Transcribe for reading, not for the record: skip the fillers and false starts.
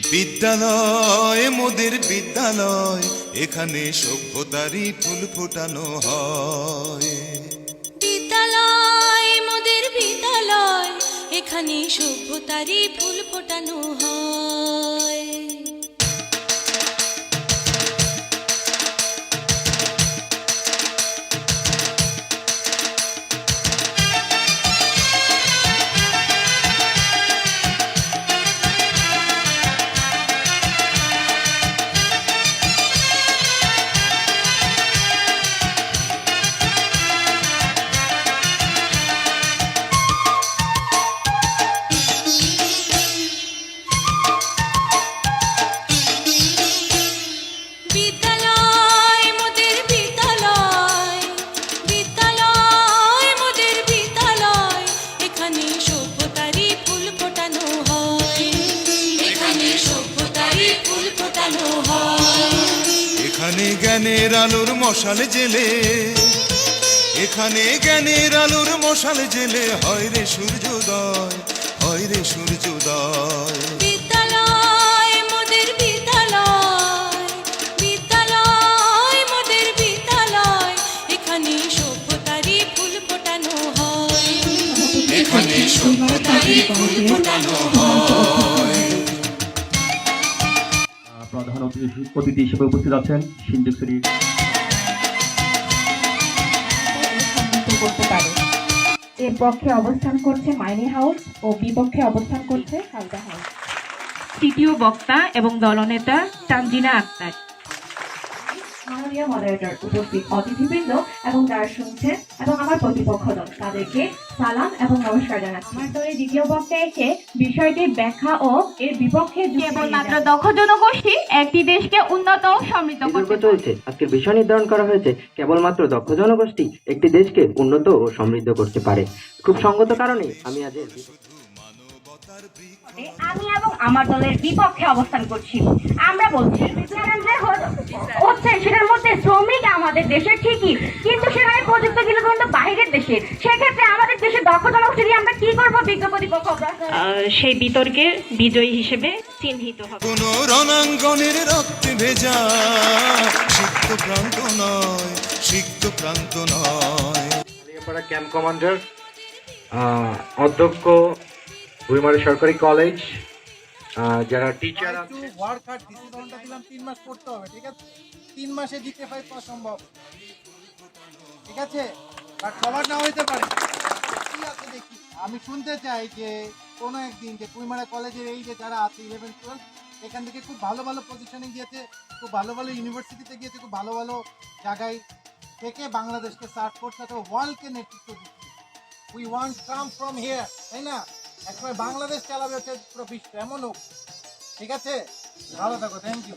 বিদ্যালয় মোদের বিদ্যালয়, এখানে সভ্যতারই ফুল ফোটানো হয়। বিদ্যালয় মোদের বিদ্যালয়, এখানে সভ্যতারই ফুল ফোটানো হয়। এখানে জ্ঞানের আলোর মশাল জেলে, এখানে জ্ঞানের আলোর মশাল জেলে হয় রে সূর্যোদয়, হয় রে সূর্যোদয়। বিদ্যালয় মোদের বিদ্যালয়, বিদ্যালয় মোদের বিদ্যালয়, এখানে সভ্যতারই ফুল ফোটানো হয়। এখানে সভ্যতারই ফুল ফোটানো হয়। প্রধান অতিথি হিসেবে উপস্থিত আছেন সিন্ধুক সিটির করতে পারে। এর পক্ষে অবস্থান করছে মাইনি হাউস ও বিপক্ষে অবস্থান করছে হালদা হাউস। তৃতীয় বক্তা এবং দলনেতা তানজিনা আক্তার। মাননীয় মডারেটর, উপস্থিত অতিথিবৃন্দ এবং যারা শুনছেন এবং আমার প্রতিপক্ষ দল, তাদেরকে সালাম এবং নমস্কার জানাচ্ছি। আমার দলের দ্বিতীয় বক্তা এসে বিষয়টির ব্যাখ্যা ও এর বিপক্ষে কেবলমাত্র দক্ষ জনগোষ্ঠী একটি দেশকে উন্নত ও সমৃদ্ধ করতে চলছে। আজকের বিষয় নির্ধারণ করা হয়েছে কেবলমাত্র দক্ষ জনগোষ্ঠী একটি দেশকে উন্নত ও সমৃদ্ধ করতে পারে। খুব সঙ্গত কারণে আমি আজ আমি এবং আমার দলের বিপক্ষে অবস্থান করছি। আমরা বলছি হচ্ছে সেটার মধ্যে শ্রমিক আমাদের দেশের ঠিকই, কিন্তু সেখানে প্রযুক্ত গুলো কিন্তু বাইরের দেশে। সেক্ষেত্রে আমাদের দেশের দক্ষ জনগোষ্ঠী দিয়ে আমরা কি করবো? বিজ্ঞ প্রতিপক্ষ সেই বিতর্কের বিজয়ী হিসেবে চিহ্নিত হবে। কোন রণাঙ্গনের রক্তে ভেজা সিক্ত প্রান্ত নয়, সিক্ত প্রান্ত নয়। ক্যাম্প কমান্ডার, অধ্যক্ষ ভুইমারি সরকারি কলেজ, যারা টিচার আছে। ওয়ার্ক হার্ড ডিসিশনটা দিলাম 3 মাস করতে হবে, ঠিক আছে? 3 মাসে জিতে পাই পাওয়া সম্ভব, ঠিক আছে? বাট সবার না হইতে পারে। কি আছে দেখি, আমি শুনতে চাই যে কোনো একদিন যে কুইমারা কলেজের এই যে যারা আছে 11-12 এখান থেকে খুব ভালো ভালো পজিশনে গিয়েছে, খুব ভালো ভালো ইউনিভার্সিটিতে গিয়েছে, খুব ভালো ভালো জায়গায় থেকে বাংলাদেশকে সার্ভ করছে অথবা ওয়ার্ল্ডকে নেতৃত্ব দিচ্ছে। We want come from here, তাই না? একবার বাংলাদেশ চালাবে হচ্ছে পুরো বিশ্ব, এমন হোক, ঠিক আছে? ভালো থাকো, থ্যাংক ইউ।